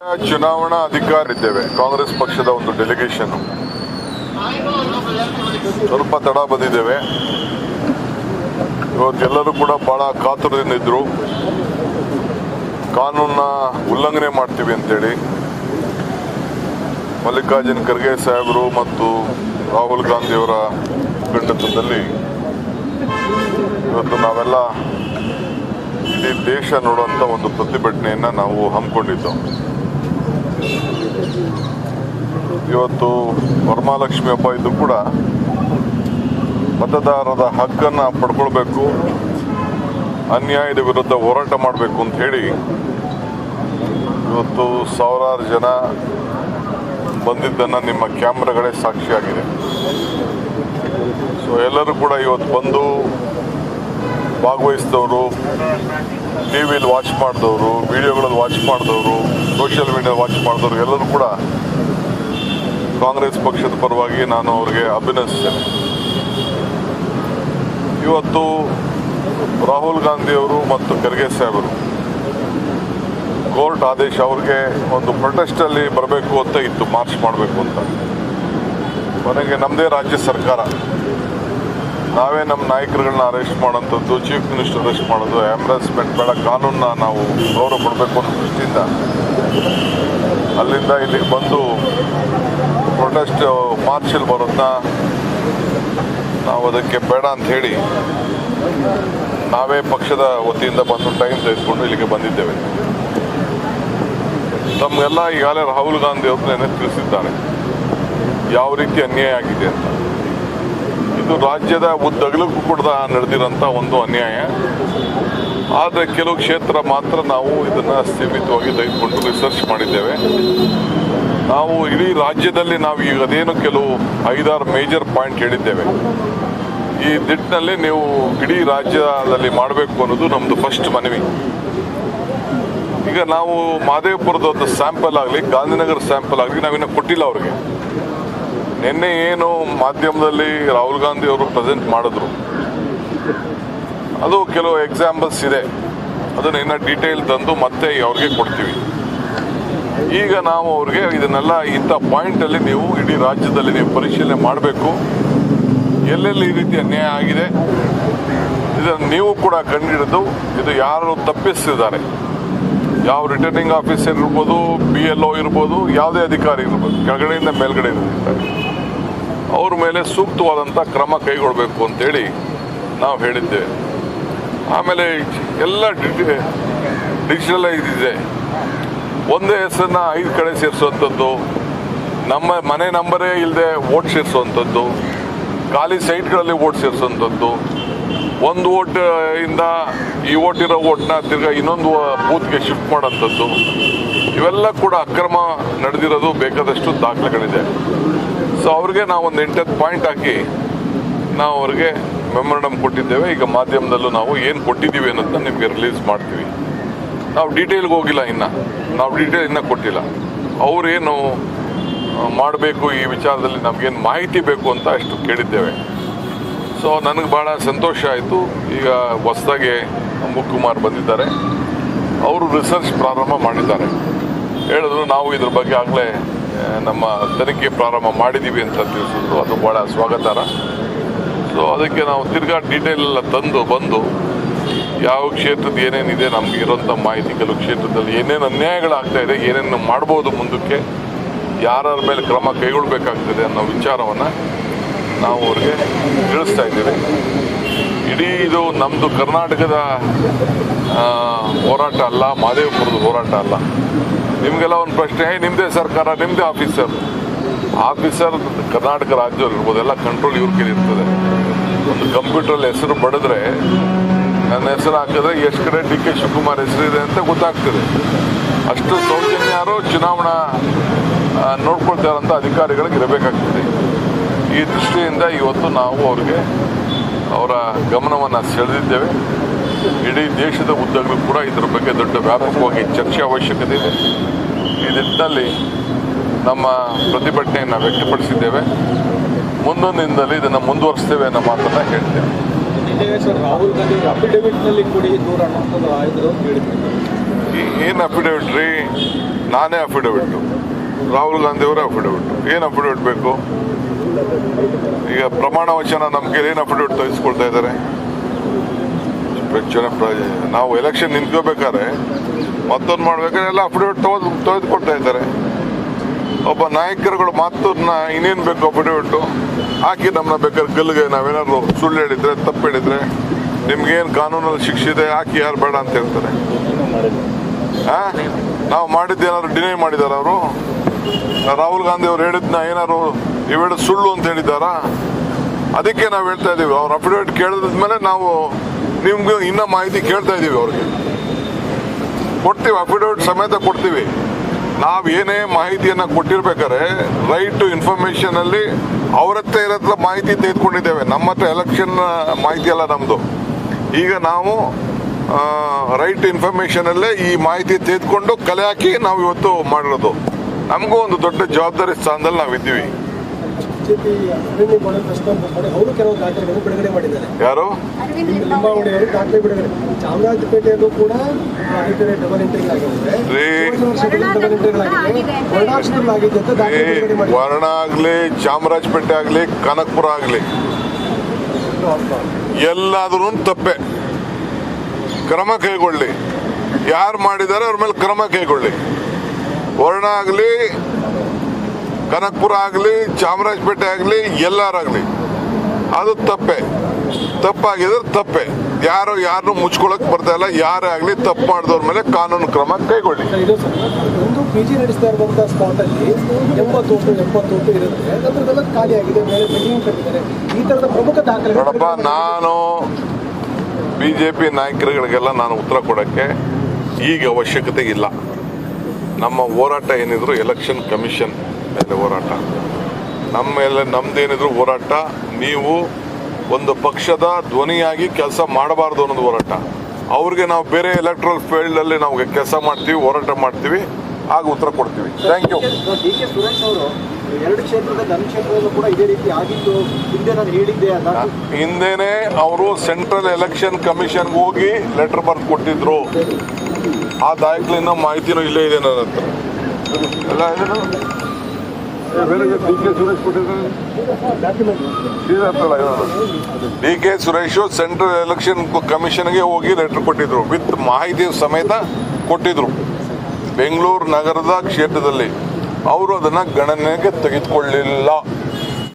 ಚುನಾವಣಾ ಅಧಿಕಾರ ಇದ್ದೇವೆ. ಕಾಂಗ್ರೆಸ್ ಪಕ್ಷದ ಒಂದು ಡೆಲಿಗೇಷನ್ ಸ್ವಲ್ಪ ತಡ ಬಂದಿದ್ದೇವೆ. ಇವತ್ತೆಲ್ಲರೂ ಕೂಡ ಬಹಳ ಕಾತುರದಿಂದ ಇದ್ರು. ಕಾನೂನನ್ನ ಉಲ್ಲಂಘನೆ ಮಾಡ್ತೀವಿ ಅಂತೇಳಿ ಮಲ್ಲಿಕಾರ್ಜುನ್ ಖರ್ಗೆ ಸಾಹೇಬರು ಮತ್ತು ರಾಹುಲ್ ಗಾಂಧಿಯವರ ಮುಖಂಡತ್ವದಲ್ಲಿ ಇವತ್ತು ನಾವೆಲ್ಲ ಇಡೀ ದೇಶ ನೋಡುವಂಥ ಒಂದು ಪ್ರತಿಭಟನೆಯನ್ನು ನಾವು ಹಮ್ಮಿಕೊಂಡಿದ್ದು. ಇವತ್ತು ವರಮಹಾಲಕ್ಷ್ಮಿ ಹಬ್ಬ ಇದ್ದು ಕೂಡ ಮತದಾರರ ಹಕ್ಕನ್ನು ಪಡ್ಕೊಳ್ಬೇಕು, ಅನ್ಯಾಯದ ವಿರುದ್ಧ ಹೋರಾಟ ಮಾಡಬೇಕು ಅಂತ ಹೇಳಿ ಇವತ್ತು ಸಾವಿರಾರು ಜನ ಬಂದಿದ್ದನ್ನು ನಿಮ್ಮ ಕ್ಯಾಮ್ರಾಗಳೇ ಸಾಕ್ಷಿಯಾಗಿದೆ. ಸೊ ಎಲ್ಲರೂ ಕೂಡ ಇವತ್ತು ಬಂದು ಭಾಗವಹಿಸಿದವರು, ಟಿ ವಿಲಿ ವಾಚ್ ಮಾಡಿದವರು, ವಿಡಿಯೋಗಳಲ್ಲಿ ವಾಚ್ ಮಾಡಿದವರು, ಸೋಷಿಯಲ್ ಮೀಡಿಯಾ ವಾಚ್ ಮಾಡಿದವರು ಎಲ್ಲರೂ ಕೂಡ ಕಾಂಗ್ರೆಸ್ ಪಕ್ಷದ ಪರವಾಗಿ ನಾನು ಅವರಿಗೆ ಅಭಿನಂದಿಸ್ತೇನೆ. ಇವತ್ತು ರಾಹುಲ್ ಗಾಂಧಿಯವರು ಮತ್ತು ಖರ್ಗೆ ಸಾಹೇಬರು ಕೋರ್ಟ್ ಆದೇಶ ಅವ್ರಿಗೆ ಒಂದು ಪ್ರೊಟೆಸ್ಟಲ್ಲಿ ಬರಬೇಕು ಅಂತ ಇತ್ತು, ಮಾರ್ಚ್ ಮಾಡಬೇಕು ಅಂತ. ಕೊನೆಗೆ ನಮ್ಮದೇ ರಾಜ್ಯ ಸರ್ಕಾರ ನಾವೇ ನಮ್ಮ ನಾಯಕರುಗಳನ್ನ ಅರೆಸ್ಟ್ ಮಾಡೋಂಥದ್ದು, ಚೀಫ್ ಮಿನಿಸ್ಟರ್ ಅರೆಸ್ಟ್ ಮಾಡೋದು, ಎಂಬ್ರಾಸ್ಮೆಂಟ್ ಬೇಡ, ಕಾನೂನನ್ನ ನಾವು ಗೌರವ ಕೊಡಬೇಕು ಅನ್ನೋ ದೃಷ್ಟಿಯಿಂದ ಅಲ್ಲಿಂದ ಇಲ್ಲಿಗೆ ಬಂದು ಪ್ರೊಟೆಸ್ಟ್ ಮಾರ್ಚಲ್ಲಿ ಬರೋದನ್ನ ನಾವು ಅದಕ್ಕೆ ಬೇಡ ಅಂತ ಹೇಳಿ ನಾವೇ ಪಕ್ಷದ ವತಿಯಿಂದ ಬಂದು ಟೈಮ್ ತೆಗೆದುಕೊಂಡು ಇಲ್ಲಿಗೆ ಬಂದಿದ್ದೇವೆ. ತಮಗೆಲ್ಲ ಈಗಾಗಲೇ ರಾಹುಲ್ ಗಾಂಧಿ ಅವ್ರನ್ನೇ ತಿಳಿಸಿದ್ದಾರೆ ಯಾವ ರೀತಿ ಅನ್ಯಾಯ ಆಗಿದೆ ಅಂತ. ಇದು ರಾಜ್ಯದ ಉದ್ದಗಲಕ್ಕೂ ಕೂಡ ನಡೆದಿರೋಂಥ ಒಂದು ಅನ್ಯಾಯ. ಆದರೆ ಕೆಲವು ಕ್ಷೇತ್ರ ಮಾತ್ರ ನಾವು ಇದನ್ನು ಸೀಮಿತವಾಗಿ ತೆಗೆದುಕೊಂಡು ರಿಸರ್ಚ್ ಮಾಡಿದ್ದೇವೆ. ನಾವು ಇಡೀ ರಾಜ್ಯದಲ್ಲಿ ನಾವು ಈಗ ಅದೇನು ಕೆಲವು 5-6 ಮೇಜರ್ ಪಾಯಿಂಟ್ ಹೇಳಿದ್ದೇವೆ. ಈ ನಿಟ್ಟಿನಲ್ಲಿ ನೀವು ಇಡೀ ರಾಜ್ಯದಲ್ಲಿ ಮಾಡಬೇಕು ಅನ್ನೋದು ನಮ್ಮದು ಫಸ್ಟ್ ಮನವಿ. ಈಗ ನಾವು ಮಹದೇವಪುರದ ಒಂದು ಸ್ಯಾಂಪಲ್ ಆಗಲಿ, ಗಾಂಧಿನಗರ ಸ್ಯಾಂಪಲ್ ಆಗಲಿ ನಾವಿನ್ನೂ ಕೊಟ್ಟಿಲ್ಲ ಅವ್ರಿಗೆ. ನಿನ್ನೆ ಏನು ಮಾಧ್ಯಮದಲ್ಲಿ ರಾಹುಲ್ ಗಾಂಧಿ ಅವರು ಪ್ರೆಸೆಂಟ್ ಮಾಡಿದ್ರು, ಅದು ಕೆಲವು ಎಕ್ಸಾಂಪಲ್ಸ್ ಇದೆ. ಅದನ್ನು ಇನ್ನೂ ಡೀಟೇಲ್ ತಂದು ಮತ್ತೆ ಅವ್ರಿಗೆ ಕೊಡ್ತೀವಿ. ಈಗ ನಾವು ಅವ್ರಿಗೆ ಇದನ್ನೆಲ್ಲ ಇಂಥ ಪಾಯಿಂಟಲ್ಲಿ ನೀವು ಇಡೀ ರಾಜ್ಯದಲ್ಲಿ ನೀವು ಪರಿಶೀಲನೆ ಮಾಡಬೇಕು, ಎಲ್ಲೆಲ್ಲಿ ಈ ರೀತಿ ಅನ್ಯಾಯ ಆಗಿದೆ ಇದನ್ನು ನೀವು ಕೂಡ ಕಂಡುಹಿಡಿದು ಇದು ಯಾರು ತಪ್ಪಿಸ್ತಿದ್ದಾರೆ, ಯಾವ ರಿಟರ್ನಿಂಗ್ ಆಫೀಸರ್ ಇರ್ಬೋದು, BLO ಇರ್ಬೋದು, ಯಾವುದೇ ಅಧಿಕಾರಿ ಇರ್ಬೋದು, ಕೆಳಗಡೆಯಿಂದ ಮೇಲ್ಗಡೆ ಇರ್ತಾರೆ, ಅವ್ರ ಮೇಲೆ ಸೂಕ್ತವಾದಂಥ ಕ್ರಮ ಕೈಗೊಳ್ಳಬೇಕು ಅಂತೇಳಿ ನಾವು ಹೇಳಿದ್ದೇವೆ. ಆಮೇಲೆ ಎಲ್ಲ ಡಿಜಿಟಲೈಸ್ ಇದೆ. ಒಂದೇ ಹೆಸರನ್ನ 5 ಕಡೆ ಸೇರಿಸುವಂಥದ್ದು, ನಮ್ಮ ಮನೆ ನಂಬರೇ ಇಲ್ಲದೆ ವೋಟ್ ಸೇರಿಸುವಂಥದ್ದು, ಖಾಲಿ ಸೈಟ್ಗಳಲ್ಲಿ ವೋಟ್ ಸೇರಿಸುವಂಥದ್ದು, ಒಂದು ವೋಟ್ ಇಂದ ಈ ವೋಟ್ ಇರೋ ವೋಟ್ನ ತಿರ್ಗಾ ಇನ್ನೊಂದು ಬೂತ್ಗೆ ಶಿಫ್ಟ್ ಮಾಡೋಂಥದ್ದು, ಇವೆಲ್ಲ ಕೂಡ ಅಕ್ರಮ ನಡೆದಿರೋದು ಬೇಕಾದಷ್ಟು ದಾಖಲೆಗಳಿದೆ. ಸೊ ಅವ್ರಿಗೆ ನಾವು ಒಂದು 8 ಪಾಯಿಂಟ್ ಹಾಕಿ ನಾವು ಅವ್ರಿಗೆ ಮೆಮೊರಂಡಮ್ ಕೊಟ್ಟಿದ್ದೇವೆ. ಈಗ ಮಾಧ್ಯಮದಲ್ಲೂ ನಾವು ಏನು ಕೊಟ್ಟಿದ್ದೀವಿ ಅನ್ನೋದನ್ನ ನಿಮಗೆ ರಿಲೀಸ್ ಮಾಡ್ತೀವಿ. ನಾವು ಡೀಟೇಲ್ಗೆ ಹೋಗಿಲ್ಲ, ನಾವು ಡೀಟೇಲ್ ಇನ್ನೂ ಕೊಟ್ಟಿಲ್ಲ. ಅವರೇನು ಮಾಡಬೇಕು ಈ ವಿಚಾರದಲ್ಲಿ ನಮಗೇನು ಮಾಹಿತಿ ಬೇಕು ಅಂತ ಅಷ್ಟು ಕೇಳಿದ್ದೇವೆ. ಸೊ ನನಗೆ ಭಾಳ ಸಂತೋಷ ಆಯಿತು. ಈಗ ಹೊಸದಾಗಿ ಮುಖುಮಾರ್ ಬಂದಿದ್ದಾರೆ, ಅವರು ರಿಸರ್ಚ್ ಪ್ರಾರಂಭ ಮಾಡಿದ್ದಾರೆ. ಹೇಳಿದ್ರು ನಾವು ಇದ್ರ ಬಗ್ಗೆ ಆಗಲೇ ನಮ್ಮ ತನಿಖೆ ಪ್ರಾರಂಭ ಮಾಡಿದ್ದೀವಿ ಅಂತ ತಿಳಿಸಿದ್ರು. ಅದು ಭಾಳ ಸ್ವಾಗತಾರ್ಹ. ಸೊ ಅದಕ್ಕೆ ನಾವು ತಿರ್ಗಾ ಡೀಟೇಲ್ ಎಲ್ಲ ಬಂದು ಯಾವ ಕ್ಷೇತ್ರದ ಏನೇನಿದೆ ನಮ್ಗೆ ಇರೋಂಥ ಮಾಹಿತಿ, ಕೆಲವು ಕ್ಷೇತ್ರದಲ್ಲಿ ಏನೇನು ಅನ್ಯಾಯಗಳಾಗ್ತಾ ಇದೆ, ಏನೇನು ಮಾಡ್ಬೋದು, ಮುಂದಕ್ಕೆ ಯಾರ್ಯಾರ ಮೇಲೆ ಕ್ರಮ ಕೈಗೊಳ್ಳಬೇಕಾಗ್ತದೆ ಅನ್ನೋ ವಿಚಾರವನ್ನು ನಾವು ಅವ್ರಿಗೆ ತಿಳಿಸ್ತಾ ಇದ್ದೀವಿ. ಇಡೀ ಇದು ನಮ್ಮದು ಕರ್ನಾಟಕದ ಹೋರಾಟ ಅಲ್ಲ, ಮಹದೇವಪುರದ ಹೋರಾಟ ಅಲ್ಲ. ನಿಮಗೆಲ್ಲ ಒಂದು ಪ್ರಶ್ನೆ, ನಿಮ್ಮದೇ ಸರ್ಕಾರ, ನಿಮ್ಮದೇ ಆಫೀಸರ್ ಕರ್ನಾಟಕ ರಾಜ್ಯದಲ್ಲಿ ಇರ್ಬೋದು, ಎಲ್ಲ ಕಂಟ್ರೋಲ್ ಇವ್ರ ಕೈಲಿ ಇರ್ತದೆ. ಒಂದು ಕಂಪ್ಯೂಟ್ರಲ್ಲಿ ಹೆಸರು ಬಡಿದ್ರೆ, ನನ್ನ ಹೆಸರು ಹಾಕಿದ್ರೆ ಎಷ್ಟು ಕಡೆ DK ಶಿವಕುಮಾರ್ ಹೆಸರಿದೆ ಅಂತ ಗೊತ್ತಾಗ್ತದೆ. ಅಷ್ಟು ಸೌಜನ್ಯರು ಚುನಾವಣಾ ನೋಡ್ಕೊಳ್ತಾ ಇರೋಂಥ ಅಧಿಕಾರಿಗಳಿಗೆ ಇರಬೇಕಾಗ್ತದೆ. ಈ ದೃಷ್ಟಿಯಿಂದ ಇವತ್ತು ನಾವು ಅವ್ರಿಗೆ ಅವರ ಗಮನವನ್ನು ಸೆಳೆದಿದ್ದೇವೆ. ಇಡೀ ದೇಶದ ಉದ್ದಗಲೂ ಕೂಡ ಇದರ ಬಗ್ಗೆ ದೊಡ್ಡ ವ್ಯಾಪಕವಾಗಿ ಚರ್ಚೆ ಅವಶ್ಯಕತೆ ಇದೆ. ಈ ನಿಟ್ಟಿನಲ್ಲಿ ನಮ್ಮ ಪ್ರತಿಭಟನೆಯನ್ನು ವ್ಯಕ್ತಪಡಿಸಿದ್ದೇವೆ. ಮುಂದೊಂದು ದಿನದಲ್ಲಿ ಇದನ್ನು ಮುಂದುವರಿಸ್ತೇವೆ ಅನ್ನೋ ಮಾತನ್ನು ಹೇಳ್ತೇವೆ. ರಾಹುಲ್ ಗಾಂಧಿ ಅಫಿಡೇವಿಟ್ನಲ್ಲಿ ಕೊಡಿ ದೂರ ಅನ್ನೋದು ಆಯ್ತು ಹೇಳಿದ್ರು. ಏನು ಅಫಿಡೇವಿಟ್ ರೀ? ನಾನೇ ಅಫಿಡವಿಟ್ಟು, ರಾಹುಲ್ ಗಾಂಧಿ ಅವರೇ ಅಫಿಡವಿಟ್ಟು. ಏನು ಅಫಿಡವಿಟ್ ಬೇಕು? ಈಗ ಪ್ರಮಾಣ ವಚನ ನಮ್ಗೆ ಏನು ಅಫಿಡವಿಟ್ ತೆಗೆಸ್ಕೊಳ್ತಾ ಇದ್ದಾರೆ? ನಾವು ಎಲೆಕ್ಷನ್ ನಿಂತ್ಕೋಬೇಕಾದ್ರೆ ಮತ್ತೊಂದು ಮಾಡ್ಬೇಕಾದ್ರೆ ಎಲ್ಲ ಅಫಿಡವಿಟ್ ತೆಗೆದುಕೊಳ್ತಾ ಇದ್ದಾರೆ. ಒಬ್ಬ ನಾಯಕರುಗಳು ಮಾತನ್ನ ಇನ್ನೇನು ಬೇಕು ಅಫಿಡವಿಟ್ಟು ಹಾಕಿ ನಮ್ಮನ್ನ ಬೇಕಾದ್ರೆ ಗಲ್ಲಿಗೆ ನಾವೇನಾದ್ರು ಸುಳ್ಳು ಹೇಳಿದ್ರೆ, ತಪ್ಪು ಹೇಳಿದ್ರೆ, ನಿಮ್ಗೇನು ಕಾನೂನಲ್ಲಿ ಶಿಕ್ಷೆ ಇದೆ ಹಾಕಿ, ಯಾರು ಬೇಡ ಅಂತ ಹೇಳ್ತಾರೆ. ನಾವು ಮಾಡಿದ್ದೇನಾದ್ರು ಡಿನೈ ಮಾಡಿದಾರ ಅವರು? ರಾಹುಲ್ ಗಾಂಧಿ ಅವ್ರು ಹೇಳಿದ್ನ ಏನಾದ್ರು ಇವೆರಡು ಸುಳ್ಳು ಅಂತ ಹೇಳಿದಾರಾ? ಅದಕ್ಕೆ ನಾವು ಹೇಳ್ತಾ ಇದೀವಿ, ಅವ್ರ ಅಫಿಡವಿಟ್ ಕೇಳಿದ್ಮೇಲೆ ನಾವು ನಿಮ್ಗೆ ಇನ್ನೂ ಮಾಹಿತಿ ಕೇಳ್ತಾ ಇದೀವಿ. ಅವ್ರಿಗೆ ಕೊಡ್ತೀವಿ, ಅಫಿಡವಿಟ್ ಸಮೇತ ಕೊಡ್ತೀವಿ. ನಾವು ಏನೇ ಮಾಹಿತಿಯನ್ನ ಕೊಟ್ಟಿರ್ಬೇಕಾದ್ರೆ ರೈಟ್ ಟು ಇನ್ಫಾರ್ಮೇಶನ್ ಅಲ್ಲಿ ಅವ್ರ ಹತ್ರ ಇರತ್ರ ಮಾಹಿತಿ ತೆಗೆದುಕೊಂಡಿದ್ದೇವೆ. ನಮ್ಮ ಹತ್ರ ಎಲೆಕ್ಷನ್ ಮಾಹಿತಿ ಅಲ್ಲ ನಮ್ದು. ಈಗ ನಾವು ರೈಟ್ ಇನ್ಫಾರ್ಮೇಶನ್ ಅಲ್ಲೇ ಈ ಮಾಹಿತಿ ತೆಗೆದುಕೊಂಡು ಕಲೆ ಹಾಕಿ ನಾವು ಇವತ್ತು ಮಾಡಿರೋದು. ನಮಗೂ ಒಂದು ದೊಡ್ಡ ಜವಾಬ್ದಾರಿ ಸ್ಥಾನದಲ್ಲಿ ನಾವಿದ್ದೀವಿ. ಅವರು ಕೆಲವು ದಾಖಲೆಗಳನ್ನು ಬಿಡುಗಡೆ ಮಾಡಿದ್ದಾರೆ. ಯಾರು? ಲಿಂಬಾವಳಿ ಅವರು ದಾಖಲೆ ಬಿಡುಗಡೆ. ಚಾಮರಾಜಪೇಟೆಯಲ್ಲೂ ಕೂಡ ಡಬಲ್ ಎಂಟ್ರಿ ಆಗಿದೆ. ವರ್ಣ ಆಗ್ಲಿ, ಚಾಮರಾಜಪೇಟೆ ಆಗ್ಲಿ, ಕನಕಪುರ ಆಗ್ಲಿ, ಎಲ್ಲಾದ್ರೂ ತಪ್ಪೆ. ಕ್ರಮ ಕೈಗೊಳ್ಳಿ. ಯಾರು ಮಾಡಿದ್ದಾರೆ ಅವ್ರ ಮೇಲೆ ಕ್ರಮ ಕೈಗೊಳ್ಳಿ. ವರ್ಣ ಆಗಲಿ, ಕನಕಪುರ ಆಗಲಿ, ಚಾಮರಾಜಪೇಟೆ ಆಗಲಿ, ಎಲ್ಲಾರಾಗಲಿ ಅದು ತಪ್ಪೆ. ತಪ್ಪಾಗಿದ್ರೆ ತಪ್ಪೆ. ಯಾರನ್ನು ಮುಚ್ಕೊಳಕ್ ಬರ್ತಾ ಇಲ್ಲ. ಯಾರೇ ಆಗಲಿ ತಪ್ಪು ಮಾಡಿದವ್ರ ಮೇಲೆ ಕಾನೂನು ಕ್ರಮ ಕೈಗೊಳ್ಳಿ. ಒಂದು PG ನಡೆಸ್ತಾ ಇರುವಂತಹ ಸ್ಪಾಟ್ ಅಲ್ಲಿ 80 ಇರುತ್ತೆ, ಅದರದೆಲ್ಲ ಖಾಲಿ ಆಗಿದೆ, ಮೇಲೆ ಬಿಲ್ಡಿಂಗ್ ಕಟ್ಟಿದ್ದಾರೆ. ಈ ತರದ ಪ್ರಮುಖ ದಾಖಲೆ ನೋಡಪ್ಪ, ನಾನು ಬಿಜೆಪಿ ನಾಯಕರುಗಳಿಗೆಲ್ಲ ನಾನು ಉತ್ತರ ಕೊಡೋಕ್ಕೆ ಈಗ ಅವಶ್ಯಕತೆ ಇಲ್ಲ. ನಮ್ಮ ಹೋರಾಟ ಏನಿದ್ರು ಎಲೆಕ್ಷನ್ ಕಮಿಷನ್ ಮೇಲೆ ಹೋರಾಟ, ನಮ್ಮ ಮೇಲೆ ನಮ್ದೇನಿದ್ರು ಹೋರಾಟ. ನೀವು ಒಂದು ಪಕ್ಷದ ಧ್ವನಿಯಾಗಿ ಕೆಲಸ ಮಾಡಬಾರ್ದು ಅನ್ನೋದು ಹೋರಾಟ. ಅವ್ರಿಗೆ ನಾವು ಬೇರೆ ಎಲೆಕ್ಟ್ರಲ್ ಫೀಲ್ಡಲ್ಲಿ ನಾವು ಕೆಲಸ ಮಾಡ್ತೀವಿ, ಹೋರಾಟ ಮಾಡ್ತೀವಿ, ಆಗ ಉತ್ತರ ಕೊಡ್ತೀವಿ. Thank you. DK ಸುರೇಶ್ ಅವರು 2 ಕ್ಷೇತ್ರದ ಧರ್ಮಕ್ಷೇತ್ರದಲ್ಲೂ ಕೂಡ ಇದೇ ರೀತಿ ಆಗಿದ್ದು ಹಿಂದೆ ನಾನು ಹೇಳಿದ್ದೆ. ಹಿಂದೆನೆ ಅವರು ಸೆಂಟ್ರಲ್ ಎಲೆಕ್ಷನ್ ಕಮಿಷನ್ಗೆ ಹೋಗಿ ಲೆಟರ್ ಬರೆದು ಕೊಟ್ಟಿದ್ರು. ಆ ದಾಖಲಿನ ಮಾಹಿತಿನೂ ಇಲ್ಲೇ ಇದೆ ನನ್ನ ಹತ್ರ. ಎಲ್ಲ DK ಸುರೇಶ್ ಸೆಂಟ್ರಲ್ ಎಲೆಕ್ಷನ್ ಕಮಿಷನ್ಗೆ ಹೋಗಿ ಲೆಟರ್ ಕೊಟ್ಟಿದ್ರು, ವಿತ್ ಮಾಹಿತಿ ಸಮೇತ ಕೊಟ್ಟಿದ್ರು. ಬೆಂಗಳೂರು ನಗರದ ಕ್ಷೇತ್ರದಲ್ಲಿ ಅವರು ಅದನ್ನ ಗಣನೆಗೆ ತೆಗೆದುಕೊಳ್ಳಲಿಲ್ಲ.